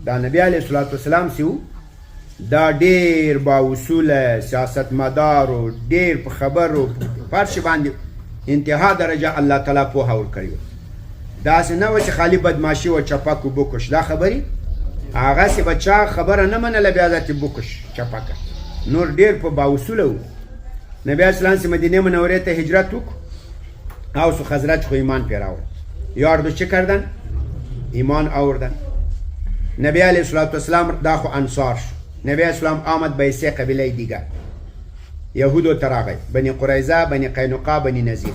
دا نبی علیه الصلاة والسلام سی و دا ډیر با اصوله سیاستمدار و ډیر په خبرو په هر شي باندې انتها درجه الله تعالی پوهه ورکړې وه. داسې نه وه چې خالي بدماشي و چپک و بکش دا خبرې هغسې به چا خبره نه منله بیا ذاتې بکش چپکه نور ډیر په با اصوله و. نبی علیه السلام چې مدینه منورې ته هجرت وکړو اوس و خزرج خو ایمان پې راوړ یاردو چه کردن؟ ایمان آوردن. نبی علیه الصلاة والسلام دا خو انصار شو. نبی علیه السلام آمد به سه قبیله دیگر یهودو تراغی بنی قریظه بنی قینقاع بنی نذیر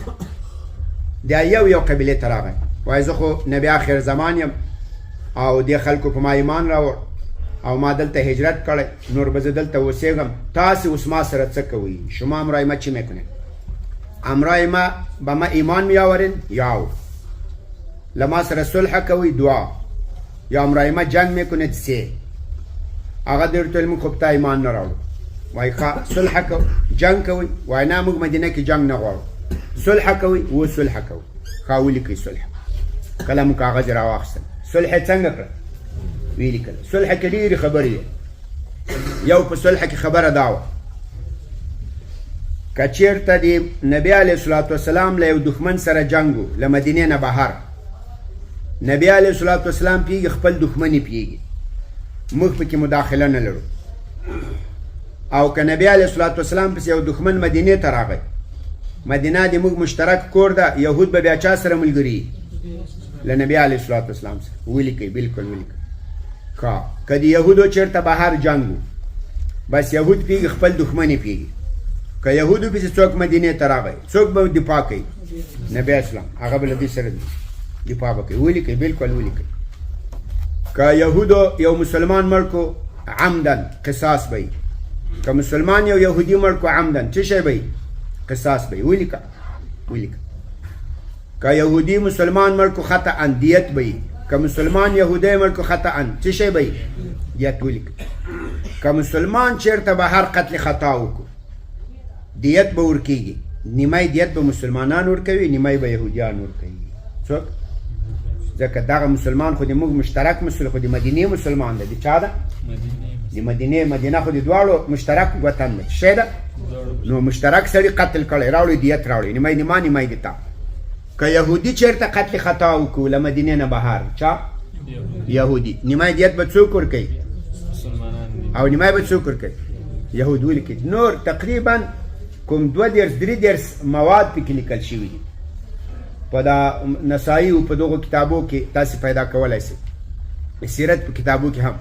دا یو قبیله تراغی وای زه خو نبی آخر زمان یم او دې خلکو په ما ایمان راوړ او ما دلته هجرت کړی نور به زه دلته اوسېږم تاسې اوس ما سره څه کوئ شما امرای ما چی میکنید امرای ما به ما ایمان میآورین یا لما سره صلح کوئ دعا یا امرای ما جنگ میکنید سه هغه درته ویل موږ خو په تا ایمان نه راوړو وایي ښه صلح کوو جنګ کوئ وایي نه موږ مدینه کې جنګ نه غواړو صلح کوئ و صلح کوو ښه ولیکئ صلح قلم کاغذ یې راواخیستل صلح یې څنګه کړه ویې لیکل صلح کې ډېرې خبرې دي یو په صلح کې خبره دا وه که چېرته د نبي علیه الصلاة والسلام له یو دښمن سره جنګ و له مدینې نه بهر نبي علیه الصلاة والسلام پوهېږي خپل دښمن یې پوهېږي موږ پکې مداخله نه لرو او که نبی علیه الصلاة والسلام پس یو دښمن مدینې ته راغی مدینه د موږ مشترک کور ده یهود به بیا چا سره ملګري له نبی علیه الصلاة والسلام سره ولیکئ بلکل ولیکئ ښه که د یهودو چېرته بهر جنګ و بس یهود پوهېږي خپل دښمن یې پوهېږي که یهودو پسې څوک مدینې ته راغی څوک به دفاع کوي نبی اسلام هغه به له دوی سره دفاع به کوي ولیکئ بلکل ولیکئ که یهودو یو مسلمان مړ کو عمدن قصاص به که مسلمان یو یهودی مړ کو عمدن څه شی به قصاص به ولیکه ولیکه که یهودی مسلمان مړ کو خطأ دیت به که مسلمان یهودی مړ کو خطأ څه شی به دیت ولیکه که مسلمان چیرته به هر قتل خطا وکړو دیت به ورکیږي نیمه دیت به مسلمانان ورکوي نیمه به یهودیان ورکوي څوک ځکه دغه مسلمان خو د موږ مشترک خو د مدینې مسلمان دی د چا ده د مدینه خو د دواړو مشترک وطن دی شی ده نو مشترک سړي قتل کړی راوړي دیت راوړي نیمه نیمه نیمه د تا که یهودي چېرته قتل خطا وکړو له مدینې نه بهر چا یهودي نیمه دیت به څوک ورکوي او نیمه به څوک ورکوي یهود ولیکي نور تقریبا کوم 2-3 مواد پکې لیکل شوي دي په دا نسائی او په دغو کتابو کې تاسې پیدا کولی شئ سیرت په کتابو کې هم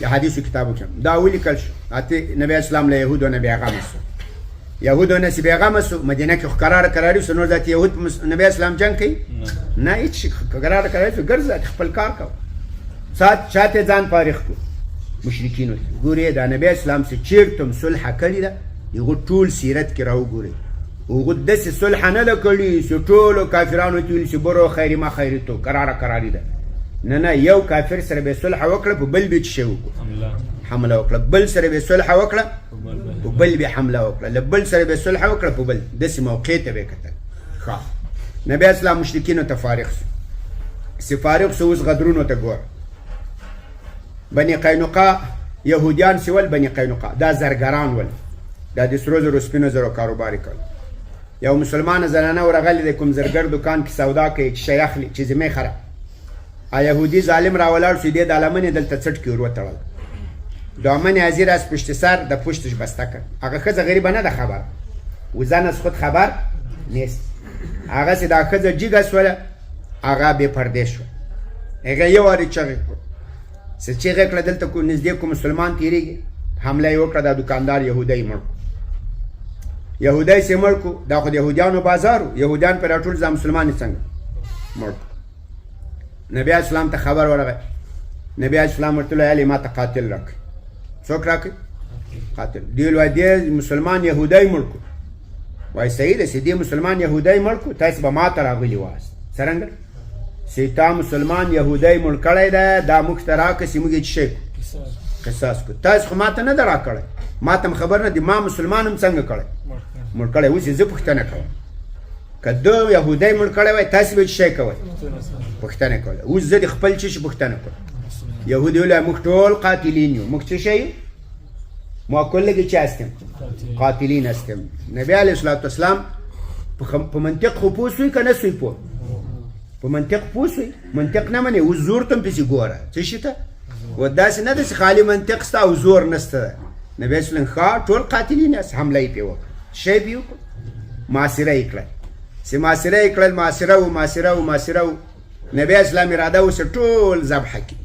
یا حدیثو کتابو کې هم دا ولیکل شو اتې نبی اسلام له یهودو نه بېغمه سو یهودو نه چې بېغمه سو مدینه کې خو کراري سو نور ذات یهود نبی اسلام جنګ کوي نه هېڅ شي کراري سو ګرځه خپل کار کوه چاته ځان فارغ کړو مشرکینو ته ګورې دا نبی اسلام چې چېرته صلح کړې ده د هغو ټول سیرت کې راوګورئ هغو داسې صلح نه ده کړي چې ټولو کافرانو ته ویل چې برو خیري ما خیري تو کراري ده نه یو کافر سره به صلح وکړه په بل به څه شی وکړو حمله وکړه بل سره به صلح وکړه په بل به حمله وکړه له بل سره به صلح وکړه په بل داسې موقع ته به کتل ښه نبی اسلام مشرکینو ته فارغ سو فارغ سو اوس غدرونو ته ګوره بني قینقاع یهودیان سول بني قینقاع دا زرګران ول دا د سرو زرو سپینو زرو کاروبار کول یو مسلمان زنانه ورغلی د کوم زرګر دکان کې سودا کوي چې شی اخلي چې زمې خره یهودي ظالم راولاړ شو دې د لمنې دلته څټ کې ور وتړل دامن ازیر از پشت سر د پشتش بسته کړ هغه ښځه غریبه نه ده خبر و زن از خود خبر نیست هغه چې دا ښځه جګه سوله هغه بې پردې شو هغه یو وارې چغې کړو چې چغې کړه دلته نږدې کوم مسلمان تېرېږي حمله یې وکړه دا دکاندار یهودی مړ یهودی چې مړ کړو دا خو د یهودیانو بازار و یهودیان پرې راټول ځه مسلمان یې څنګه مړ کړو نبی اسلام ته خبر ورغی نبی اسلام ورته ویل ما ته قاتل راکړئ څوک راکړئ قاتل دوی وایي دې مسلمان یهودی مړ کړو وایي صحیح ده چې دې مسلمان یهودی مړ کړو تاسې به ما ته راغلي واست څرنګه چې تا مسلمان یهودی مړ کړی ده دا موږ ته راکړه چې موږ یې څه شی قصاص کړو تاسې خو ما ته نه ده راکړی ما ته هم خبر نه دی ما مسلمان هم څنګه کړی مړ کړی اوس یې زه پوښتنه کوم که ده یهودی مړ کړی وای تاسې به څه شی کوئ پوښتنه کوله اوس زه د خپل څه شي پوښتنه کوم یهودي ویل موږ ټول قاتلین یو. موږ څه شی یو؟ ما کلگی چه هستیم؟ قاتلین هستیم. نبی علیه الصلاة والسلام په منطق خو پوه سوی که نه سوی پوه؟ په منطق پوه سوی. منطق نه منې اوس زور ته هم پسې ګوره څه شي ته و داسې نه ده چې خالي منطق سته او زور نسته. نبی اسلام ښه ټول قاتلین یاست. حمله یې پرې وکړه. شی پرې وکړه، محاصره یې کړل. چې محاصره یې کړل، محاصره و نبی اسلام اراده وسه ټول ذبحه کړي.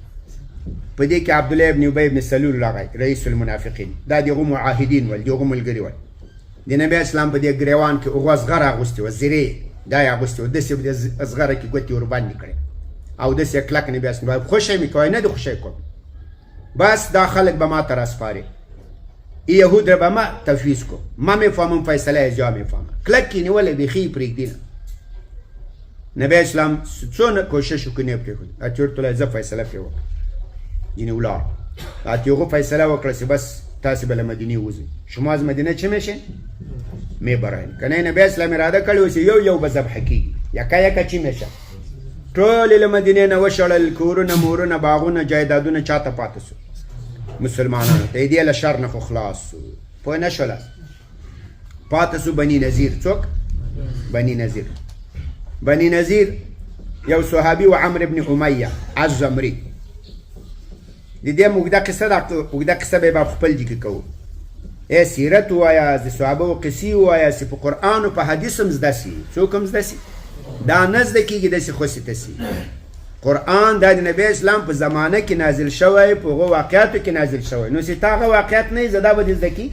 په دې کې عبدالله ابن ابی ابن سلول راغی، رئیس المنافقین. دا دغه معاهدین ول، دغه ملګري ول. د نبی اسلام په دې ګریوان کې هغه اصغر اغوستې وه، زیرې دا یې اغوستې وه، داسې په دې اصغره کې ګوتې ورباندې کړې او داسې یې کلک نبی اسلام خوشی مې کوی نه دې خوشی کوم، بس دا خلک به ما ته راسپارې، یهود را به ما تفویض کو، ما میفهمم فیصله یې جا میفهمم. کلک یې نیولی بیخي یې پرېږدي نه. نبی اسلام څونه کوشش وکړ نه یې پرېښود. اتې ورته ویل زه فیصله پرې وکړم. یعنی ولاړ. اتې هغه فیصله وکړه چې بس تاسې به له مدینې وځئ. شما از مدینه چه میشین؟ میبرین. که نه نبی اسلام اراده کړې وه چې یو یو به ذبحه کېږي، یکه یکه چی میشه. ټول یې له مدینې نه وشړل، کورونه مورونه باغونه جایدادونه چاته پاتې سو؟ مسلمانانو ته. دې له شر نه خو خلاص سو. پوه نه شوله؟ پاتې سو بني نذیر. څوک؟ بني نذیر. بني نذیر یو صحابي و عمرو ابن امیه الزمري. د دې اوږده قصه ده، اوږده قصه به یې په خپل ځای کې کوو. ای سیرت ووایه، د صحابو قصې ووایه چې په قرآن او په حدیث هم زده سي. څوک هم زده سي؟ دا نه زده کېږي داسې خوسې تسي. قرآن دا د نبی اسلام په زمانه کې نازل شوی، په هغو واقعاتو کې نازل شوی. نو چې تا هغه واقعات نه یې زده به دې زده کېږي.